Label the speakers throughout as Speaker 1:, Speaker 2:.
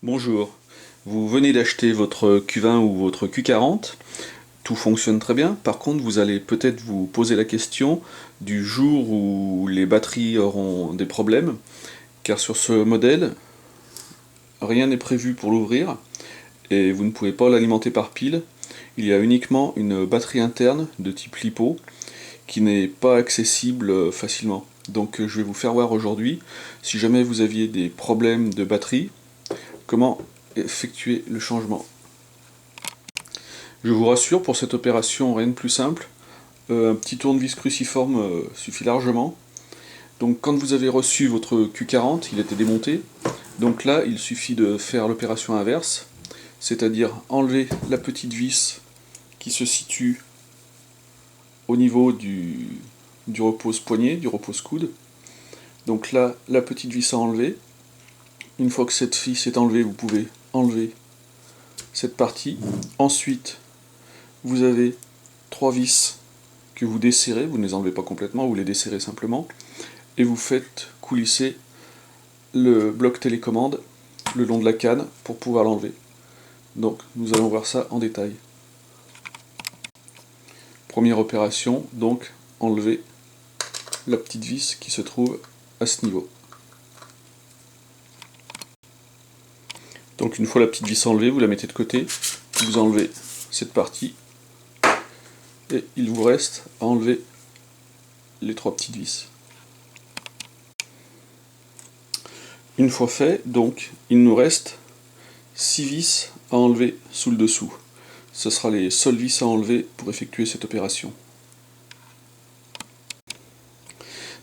Speaker 1: Bonjour, vous venez d'acheter votre Q20 ou votre Q40, tout fonctionne très bien, par contre vous allez peut-être vous poser la question du jour où les batteries auront des problèmes, car sur ce modèle, rien n'est prévu pour l'ouvrir, et vous ne pouvez pas l'alimenter par pile, il y a uniquement une batterie interne de type LiPo, qui n'est pas accessible facilement. Donc je vais vous faire voir aujourd'hui, si jamais vous aviez des problèmes de batterie, comment effectuer le changement. Je vous rassure, pour cette opération, rien de plus simple. Un petit tournevis cruciforme suffit largement. Donc quand vous avez reçu votre Q40, il était démonté. Donc là, il suffit de faire l'opération inverse, c'est-à-dire enlever la petite vis qui se situe au niveau du repose-poignet, du repose-coude. Donc là, la petite vis à enlever. Une fois que cette vis est enlevée, vous pouvez enlever cette partie. Ensuite, vous avez 3 vis que vous desserrez, vous ne les enlevez pas complètement, vous les desserrez simplement, et vous faites coulisser le bloc télécommande le long de la canne pour pouvoir l'enlever. Donc nous allons voir ça en détail. Première opération, donc enlever la petite vis qui se trouve à ce niveau. Donc une fois la petite vis enlevée, vous la mettez de côté, vous enlevez cette partie, et il vous reste à enlever les 3 petites vis. Une fois fait, donc, il nous reste 6 vis à enlever sous le dessous. Ce sera les seules vis à enlever pour effectuer cette opération.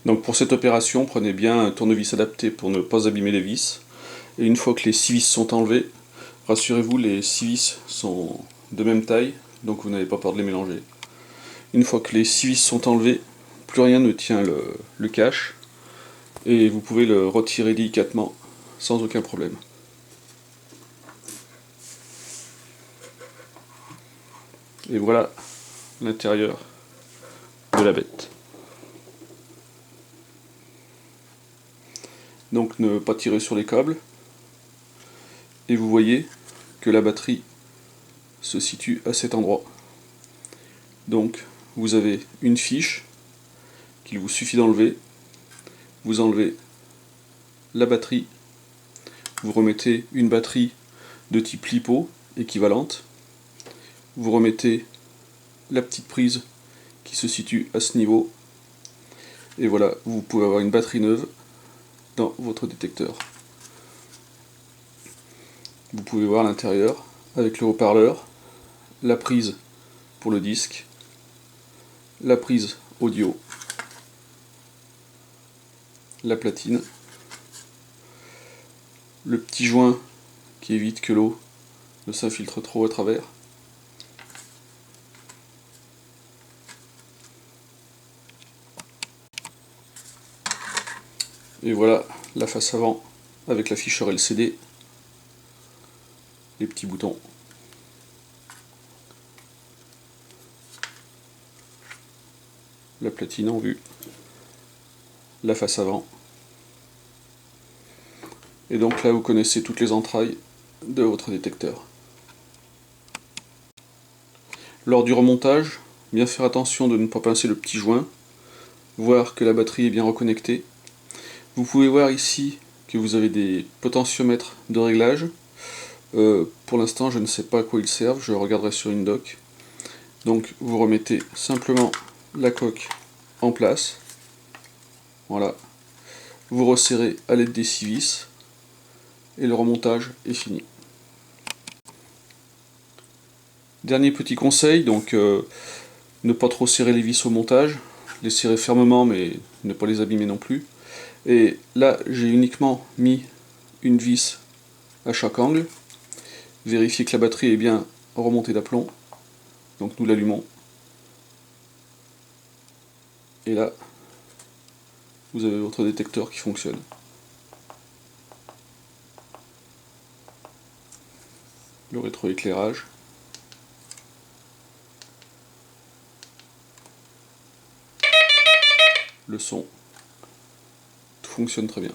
Speaker 1: Donc pour cette opération, prenez bien un tournevis adapté pour ne pas abîmer les vis. Et une fois que les 6 vis sont enlevées, rassurez-vous, les 6 vis sont de même taille, donc vous n'avez pas peur de les mélanger. Une fois que les 6 vis sont enlevées, plus rien ne tient le cache, et vous pouvez le retirer délicatement sans aucun problème. Et voilà l'intérieur de la bête. Donc ne pas tirer sur les câbles, et vous voyez que la batterie se situe à cet endroit. Donc vous avez une fiche qu'il vous suffit d'enlever, vous enlevez la batterie, vous remettez une batterie de type LiPo équivalente, vous remettez la petite prise qui se situe à ce niveau, et voilà, vous pouvez avoir une batterie neuve dans votre détecteur. Vous pouvez voir l'intérieur avec le haut-parleur, la prise pour le disque, la prise audio, la platine, le petit joint qui évite que l'eau ne s'infiltre trop à travers, et voilà la face avant avec l'afficheur LCD, les petits boutons, la platine en vue, la face avant. Et donc là vous connaissez toutes les entrailles de votre détecteur. Lors du remontage, bien faire attention de ne pas pincer le petit joint, voir que la batterie est bien reconnectée. Vous pouvez voir ici que vous avez des potentiomètres de réglage. Pour l'instant je ne sais pas à quoi ils servent, je regarderai sur une doc. Donc vous remettez simplement la coque en place. Voilà. Vous resserrez à l'aide des 6 vis et le remontage est fini. Dernier petit conseil, donc ne pas trop serrer les vis au montage, les serrer fermement mais ne pas les abîmer non plus. Et là j'ai uniquement mis une vis à chaque angle. Vérifiez que la batterie est bien remontée d'aplomb. Donc nous l'allumons. Et là, vous avez votre détecteur qui fonctionne. Le rétroéclairage. le son, tout fonctionne très bien.